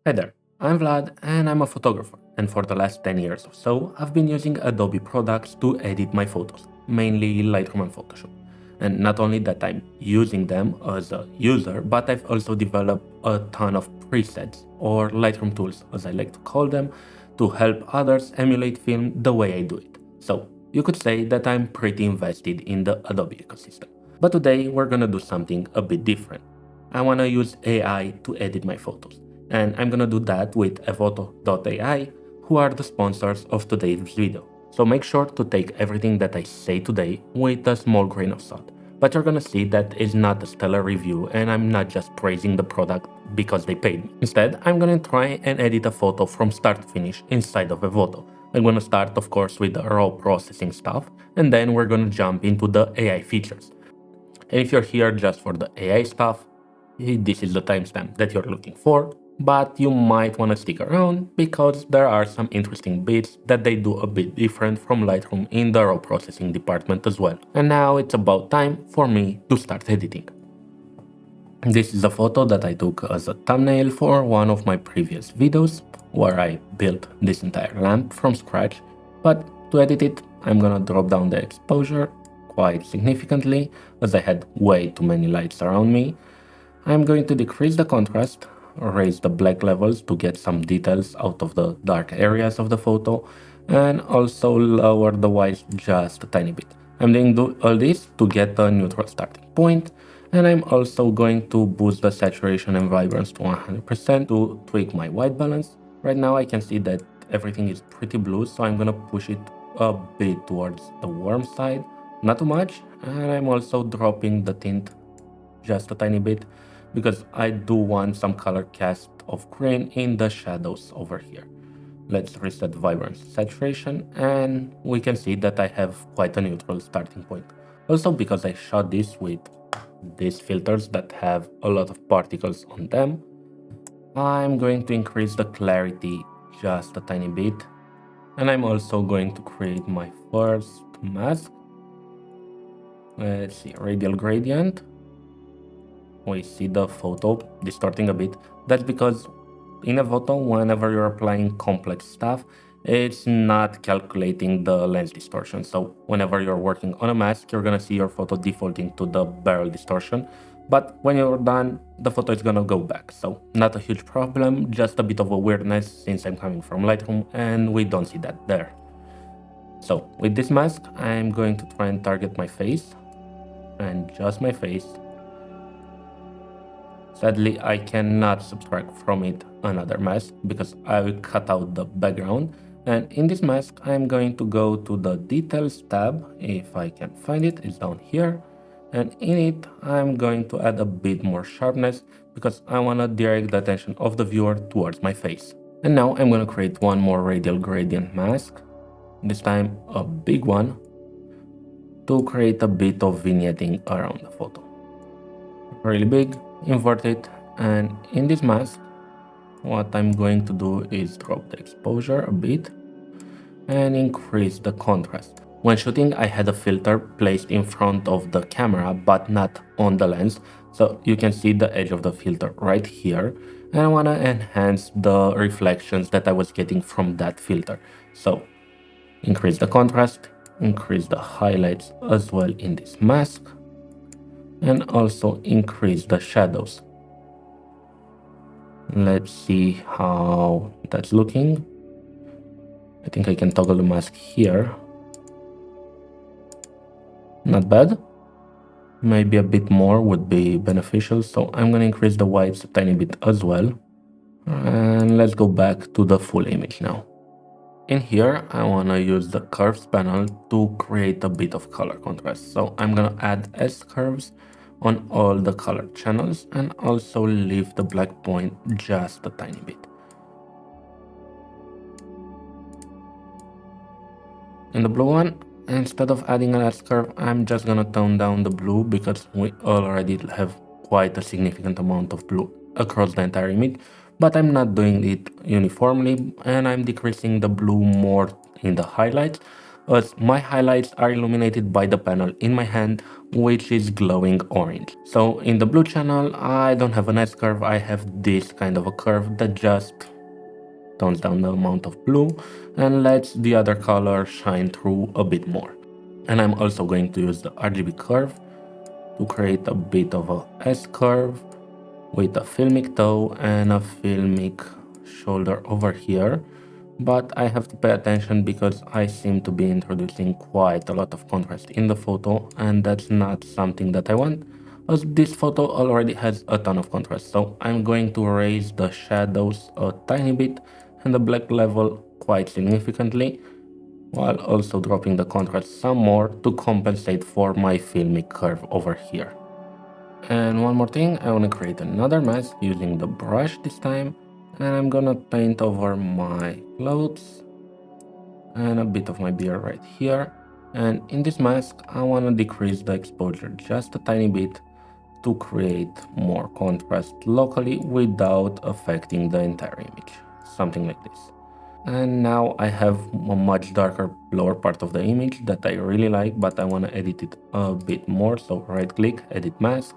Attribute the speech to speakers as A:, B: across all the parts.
A: Hi there, I'm Vlad and I'm a photographer, and for the last 10 years or so, I've been using Adobe products to edit my photos, mainly Lightroom and Photoshop. And not only that I'm using them as a user, but I've also developed a ton of presets, or Lightroom tools as I like to call them, to help others emulate film the way I do it. So you could say that I'm pretty invested in the Adobe ecosystem. But today we're gonna do something a bit different. I wanna use AI to edit my photos, and I'm gonna do that with evoto.ai, who are the sponsors of today's video. So make sure to take everything that I say today with a small grain of salt. But you're gonna see that it's not a stellar review and I'm not just praising the product because they paid me. Instead, I'm gonna try and edit a photo from start to finish inside of Evoto. I'm gonna start of course with the raw processing stuff, and then we're gonna jump into the AI features. And if you're here just for the AI stuff, this is the timestamp that you're looking for, but you might want to stick around because there are some interesting bits that they do a bit different from Lightroom in the raw processing department as well. And now it's about time for me to start editing. This is a photo that I took as a thumbnail for one of my previous videos where I built this entire lamp from scratch, but to edit it I'm gonna drop down the exposure quite significantly as I had way too many lights around me. I'm going to decrease the contrast, raise the black levels to get some details out of the dark areas of the photo, and also lower the whites just a tiny bit. I'm doing all this to get a neutral starting point, and I'm also going to boost the saturation and vibrance to 100% to tweak my white balance. Right now I can see that everything is pretty blue, so I'm gonna push it a bit towards the warm side, not too much, and I'm also dropping the tint just a tiny bit because I do want some color cast of green in the shadows over here. Let's reset vibrance saturation and we can see that I have quite a neutral starting point. Also because I shot this with these filters that have a lot of particles on them, I'm going to increase the clarity just a tiny bit, and I'm also going to create my first mask. Let's see, radial gradient. We see the photo distorting a bit. That's because in a photo, whenever you're applying complex stuff, it's not calculating the lens distortion. So whenever you're working on a mask, you're gonna see your photo defaulting to the barrel distortion. But when you're done, the photo is gonna go back. So not a huge problem, just a bit of a weirdness since I'm coming from Lightroom and we don't see that there. So with this mask, I'm going to try and target my face and just my face. Sadly, I cannot subtract from it another mask because I will cut out the background. And in this mask, I'm going to go to the details tab, if I can find it, it's down here. And in it, I'm going to add a bit more sharpness because I want to direct the attention of the viewer towards my face. And now I'm going to create one more radial gradient mask, this time a big one, to create a bit of vignetting around the photo. Really big, invert it, and in this mask what I'm going to do is drop the exposure a bit and increase the contrast. When shooting, I had a filter placed in front of the camera but not on the lens, so you can see the edge of the filter right here, and I want to enhance the reflections that I was getting from that filter. So increase the contrast, increase the highlights as well in this mask, and also increase the shadows. Let's see how that's looking. I think I can toggle the mask here. Not bad. Maybe a bit more would be beneficial, so I'm gonna increase the whites a tiny bit as well. And let's go back to the full image now. In here, I wanna use the curves panel to create a bit of color contrast. So I'm gonna add S curves on all the color channels and also leave the black point just a tiny bit. In the blue one, instead of adding an S curve, I'm just gonna tone down the blue because we already have quite a significant amount of blue across the entire image, but I'm not doing it uniformly and I'm decreasing the blue more in the highlights as my highlights are illuminated by the panel in my hand, which is glowing orange. So in the blue channel, I don't have an S-curve, I have this kind of a curve that just tones down the amount of blue and lets the other color shine through a bit more. And I'm also going to use the RGB curve to create a bit of a S-curve with a filmic toe and a filmic shoulder over here. But I have to pay attention because I seem to be introducing quite a lot of contrast in the photo, and that's not something that I want, as this photo already has a ton of contrast. So I'm going to raise the shadows a tiny bit and the black level quite significantly, while also dropping the contrast some more to compensate for my filmic curve over here. And one more thing, I want to create another mask using the brush this time, and I'm gonna paint over my clothes and a bit of my beard right here. And in this mask, I want to decrease the exposure just a tiny bit to create more contrast locally without affecting the entire image, something like this. And now I have a much darker lower part of the image that I really like, but I want to edit it a bit more. So right click, edit mask.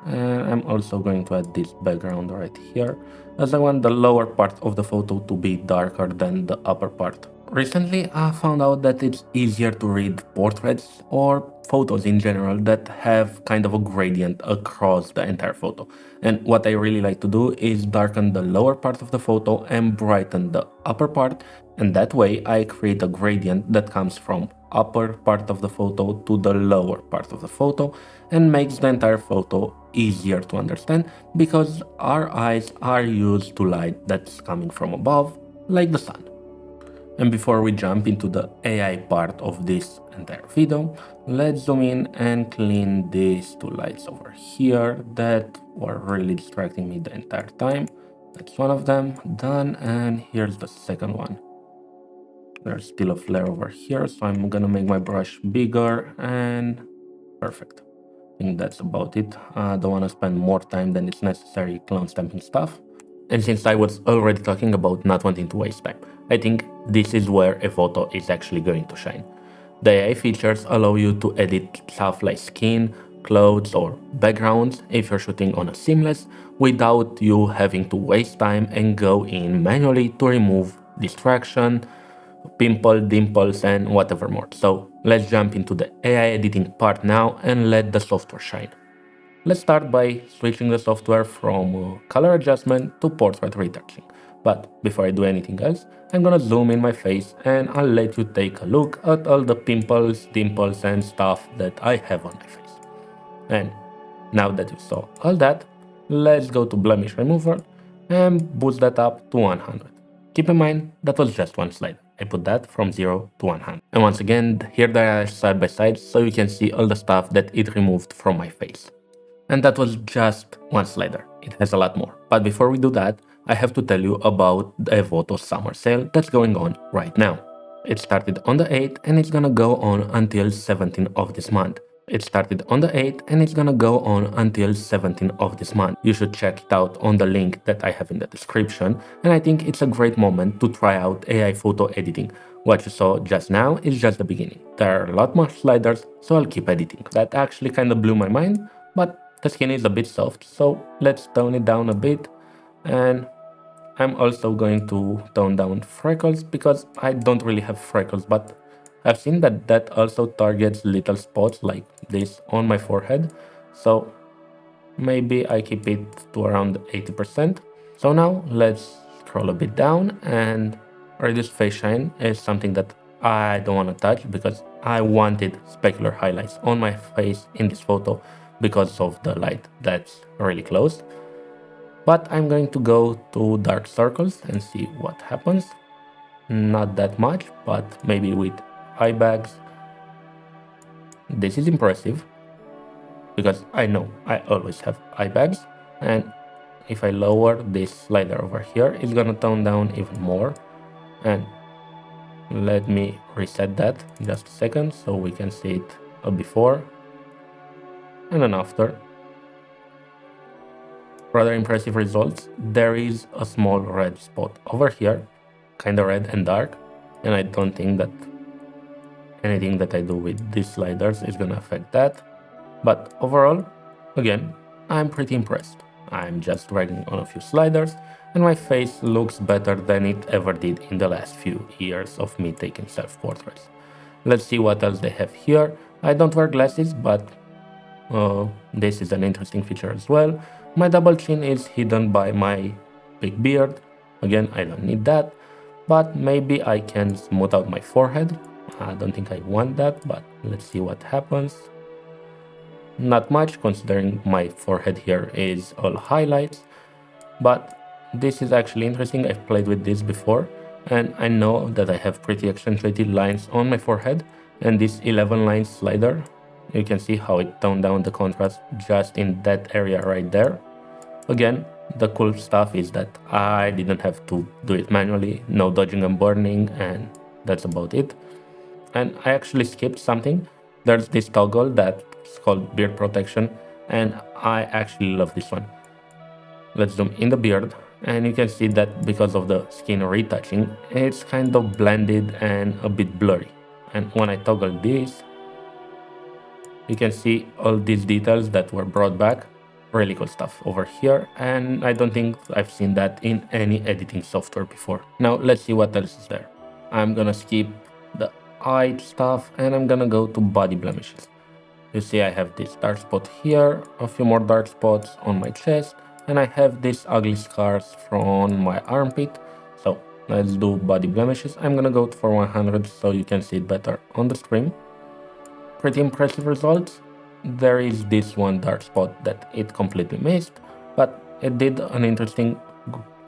A: And I'm also going to add this background right here, as I want the lower part of the photo to be darker than the upper part. Recently, I found out that it's easier to read portraits or photos in general that have kind of a gradient across the entire photo. And what I really like to do is darken the lower part of the photo and brighten the upper part, and that way I create a gradient that comes from upper part of the photo to the lower part of the photo and makes the entire photo easier to understand because our eyes are used to light that's coming from above, like the sun. And before we jump into the AI part of this entire video, let's zoom in and clean these two lights over here that were really distracting me the entire time. That's one of them, done, and here's the second one. There's still a flare over here, so I'm gonna make my brush bigger and perfect. I think that's about it. I don't wanna spend more time than it's necessary clone stamping stuff. And since I was already talking about not wanting to waste time, I think this is where Evoto is actually going to shine. The AI features allow you to edit stuff like skin, clothes, or backgrounds if you're shooting on a seamless without you having to waste time and go in manually to remove distraction, pimple, dimples, and whatever more. So let's jump into the AI editing part now and let the software shine. Let's start by switching the software from color adjustment to portrait retouching. But before I do anything else, I'm gonna zoom in my face and I'll let you take a look at all the pimples, dimples and stuff that I have on my face. And now that you saw all that, let's go to blemish remover and boost that up to 100. Keep in mind, that was just one slide. I put that from 0 to 100. And once again, here they are side by side so you can see all the stuff that it removed from my face. And that was just one slider. It has a lot more. But before we do that, I have to tell you about the Evoto summer sale that's going on right now. It started on the 8th and it's gonna go on until 17th of this month. It started on the 8th and it's gonna go on until 17th of this month. You should check it out on the link that I have in the description, and I think it's a great moment to try out AI photo editing. What you saw just now is just the beginning. There are a lot more sliders, so I'll keep editing. That actually kinda blew my mind, but the skin is a bit soft, so let's tone it down a bit. And I'm also going to tone down freckles because I don't really have freckles, but I've seen that that also targets little spots like this on my forehead, so maybe I keep it to around 80%. So now let's scroll a bit down, and reduce face shine is something that I don't want to touch because I wanted specular highlights on my face in this photo because of the light that's really close. But I'm going to go to dark circles and see what happens. Not that much, but maybe with eye bags. This is impressive because I know I always have eye bags, and if I lower this slider over here, it's gonna tone down even more. And let me reset that just a second so we can see it a before and an after. Rather impressive results. There is a small red spot over here, kinda red and dark, and I don't think that anything that I do with these sliders is gonna affect that. But overall, again, I'm pretty impressed. I'm just dragging on a few sliders and my face looks better than it ever did in the last few years of me taking self-portraits. Let's see what else they have here. I don't wear glasses, but this is an interesting feature as well. My double chin is hidden by my big beard. Again, I don't need that, but maybe I can smooth out my forehead. I don't think I want that, but let's see what happens. Not much, considering my forehead here is all highlights, but this is actually interesting. I've played with this before, and I know that I have pretty accentuated lines on my forehead, and this 11 line slider, you can see how it toned down the contrast just in that area right there. Again, the cool stuff is that I didn't have to do it manually, no dodging and burning, and that's about it. And I actually skipped something. There's this toggle that's called beard protection, and I actually love this one. Let's zoom in the beard, and you can see that because of the skin retouching, it's kind of blended and a bit blurry. And when I toggle this, you can see all these details that were brought back. Really cool stuff over here, and I don't think I've seen that in any editing software before. Now let's see what else is there. I'm gonna skip the eye stuff and I'm gonna go to body blemishes. You see I have this dark spot here, a few more dark spots on my chest, and I have these ugly scars from my armpit. So let's do body blemishes. I'm gonna go for 100 so you can see it better on the screen. Pretty impressive results. There is this one dark spot that it completely missed, but it did an interesting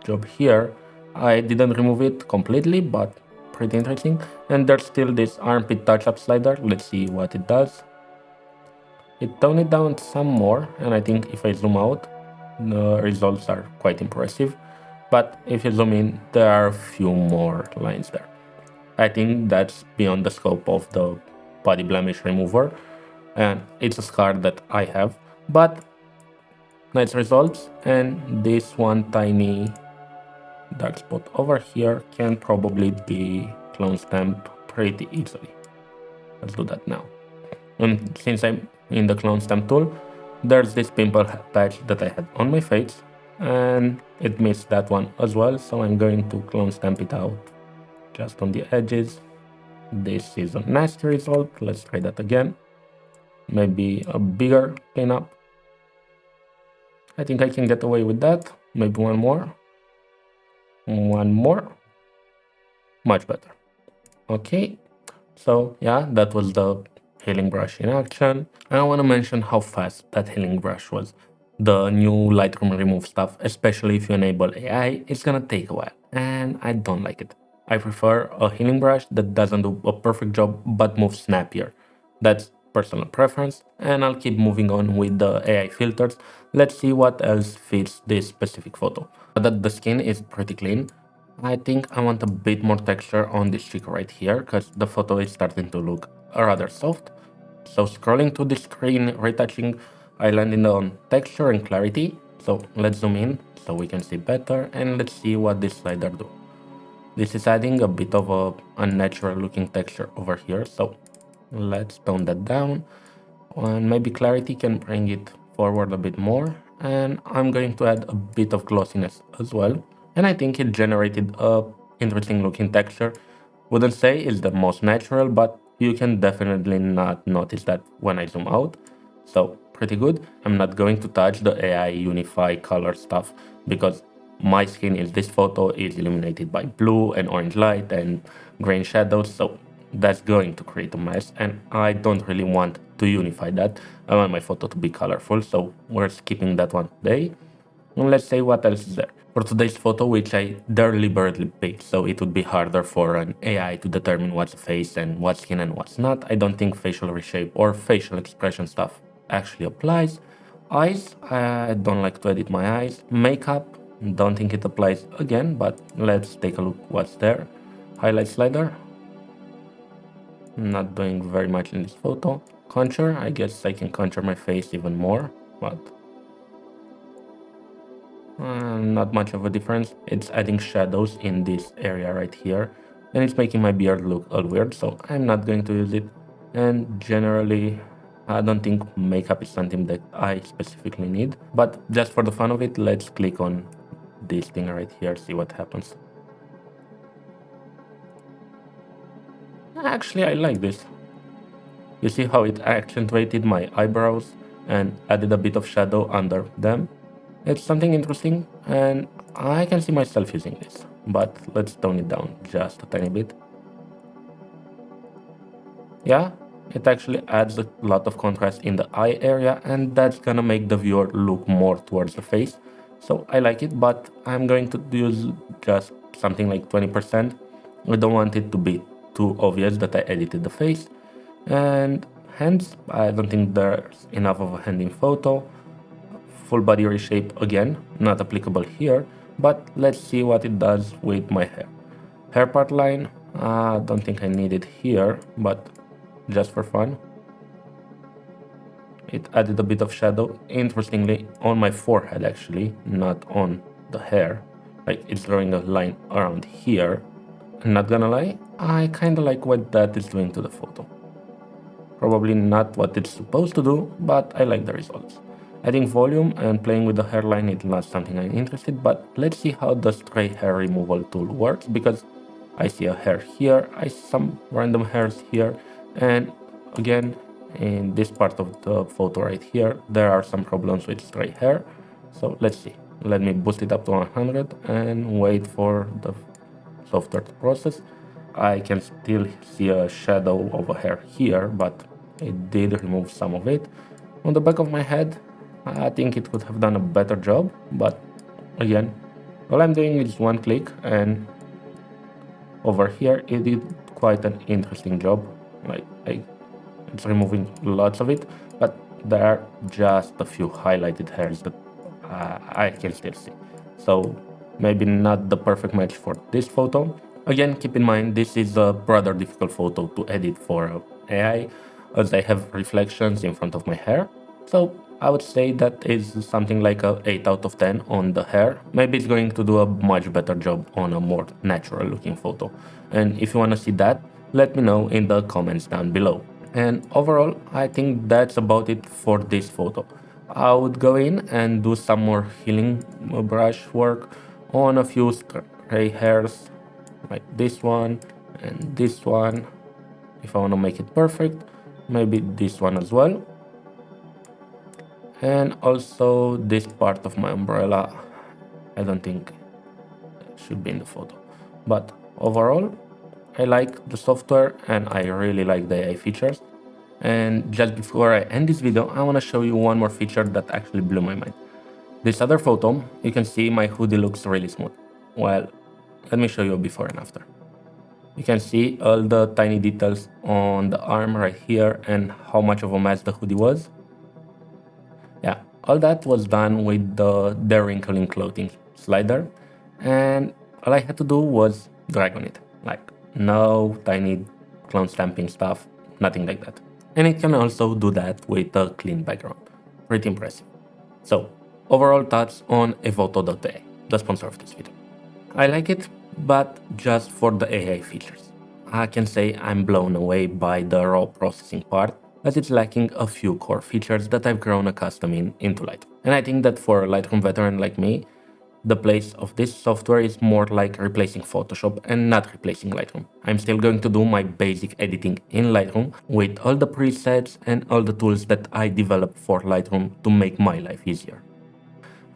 A: job here. I didn't remove it completely, but pretty interesting. And there's still this armpit touch-up slider. Let's see what it does. It toned it down some more, and I think if I zoom out, the results are quite impressive. But if you zoom in, there are a few more lines there. I think that's beyond the scope of the body blemish remover, and it's a scar that I have, but nice results. And this one tiny dark spot over here can probably be clone stamped pretty easily. Let's do that now. And since I'm in the clone stamp tool, there's this pimple patch that I had on my face, and it missed that one as well, so I'm going to clone stamp it out just on the edges. This is a nasty result. Let's try that again. Maybe a bigger cleanup. I think I can get away with that. Maybe one more. One more. Much better. Okay. So yeah, that was the healing brush in action. And I want to mention how fast that healing brush was. The new Lightroom remove stuff, especially if you enable AI, it's gonna take a while, and I don't like it. I prefer a healing brush that doesn't do a perfect job but moves snappier. That's personal preference, and I'll keep moving on with the AI filters. Let's see what else fits this specific photo. Now that the skin is pretty clean, I think I want a bit more texture on this cheek right here because the photo is starting to look rather soft. So scrolling to the screen, retouching, I landed on texture and clarity. So let's zoom in so we can see better, and let's see what this slider do. This is adding a bit of a unnatural looking texture over here. So let's tone that down, and maybe clarity can bring it forward a bit more. And I'm going to add a bit of glossiness as well. And I think it generated a interesting looking texture. Wouldn't say it's the most natural, but you can definitely not notice that when I zoom out. So pretty good. I'm not going to touch the AI unify color stuff because my skin in this photo is illuminated by blue and orange light and green shadows, so that's going to create a mess, and I don't really want to unify that. I want my photo to be colorful, so we're skipping that one today. And let's say what else is there. For today's photo, which I deliberately picked so it would be harder for an AI to determine what's face and what's skin and what's not, I don't think facial reshape or facial expression stuff actually applies. Eyes, I don't like to edit my eyes. Makeup, don't think it applies again, but let's take a look what's there. Highlight slider, not doing very much in this photo. Contour, I guess I can contour my face even more, but not much of a difference. It's adding shadows in this area right here, and it's making my beard look all weird, so I'm not going to use it. And generally, I don't think makeup is something that I specifically need, but just for the fun of it, let's click on this thing right here, see what happens. Actually, I like this. You see how it accentuated my eyebrows and added a bit of shadow under them? It's something interesting, and I can see myself using this, but let's tone it down just a tiny bit. Yeah, it actually adds a lot of contrast in the eye area, and that's gonna make the viewer look more towards the face. So I like it, but I'm going to use just something like 20%. I don't want it to be too obvious that I edited the face. And hands, I don't think there's enough of a hand in photo. Full body reshape again, not applicable here, but let's see what it does with my hair. Hair part line, I don't think I need it here, but just for fun. It added a bit of shadow, interestingly, on my forehead actually, not on the hair. Like it's drawing a line around here. I'm not gonna lie, I kinda like what that is doing to the photo. Probably not what it's supposed to do, but I like the results. Adding volume and playing with the hairline is not something I'm interested, but let's see how the stray hair removal tool works, because I see a hair here, I see some random hairs here, and again, in this part of the photo right here, there are some problems with stray hair. So let's see. Let me boost it up to 100 and wait for the software to process. I can still see a shadow of a hair here, but it did remove some of it. On the back of my head, I think it could have done a better job, but again, all I'm doing is one click, and over here it did quite an interesting job. It's removing lots of it, but there are just a few highlighted hairs that I can still see. So maybe not the perfect match for this photo. Again, keep in mind this is a rather difficult photo to edit for AI, as I have reflections in front of my hair. So I would say that is something like a 8 out of 10 on the hair. Maybe it's going to do a much better job on a more natural looking photo. And if you want to see that, let me know in the comments down below. And overall, I think that's about it for this photo. I would go in and do some more healing brush work on a few stray hairs, like this one and this one. If I want to make it perfect, maybe this one as well. And also this part of my umbrella, I don't think it should be in the photo. But overall, I like the software and I really like the AI features. And just before I end this video, I want to show you one more feature that actually blew my mind. This other photo, you can see my hoodie looks really smooth. Well, let me show you a before and after. You can see all the tiny details on the arm right here and how much of a mess the hoodie was. Yeah, all that was done with the Derinkling clothing slider, and all I had to do was drag on it. Like, no tiny clone stamping stuff, nothing like that. And it can also do that with a clean background. Pretty impressive. So, overall thoughts on evoto.ai, the sponsor of this video. I like it, but just for the AI features. I can say I'm blown away by the raw processing part, as it's lacking a few core features that I've grown accustomed into Lightroom. And I think that for a Lightroom veteran like me, the place of this software is more like replacing Photoshop and not replacing Lightroom. I'm still going to do my basic editing in Lightroom with all the presets and all the tools that I developed for Lightroom to make my life easier.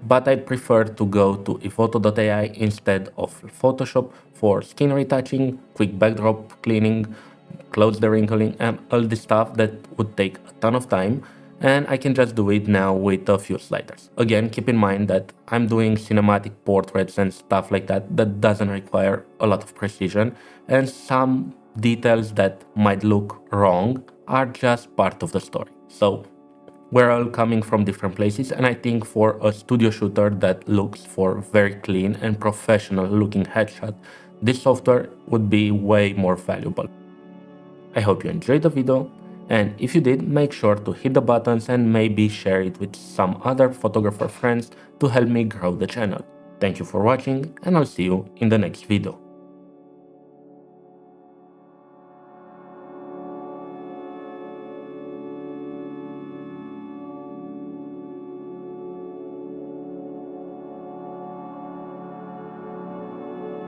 A: But I prefer to go to evoto.ai instead of Photoshop for skin retouching, quick backdrop cleaning, clothes derinkling, and all the stuff that would take a ton of time, and I can just do it now with a few sliders. Again, keep in mind that I'm doing cinematic portraits and stuff like that that doesn't require a lot of precision, and some details that might look wrong are just part of the story. So we're all coming from different places, and I think for a studio shooter that looks for very clean and professional looking headshot, this software would be way more valuable. I hope you enjoyed the video, and if you did, make sure to hit the buttons and maybe share it with some other photographer friends to help me grow the channel. Thank you for watching, and I'll see you in the next video.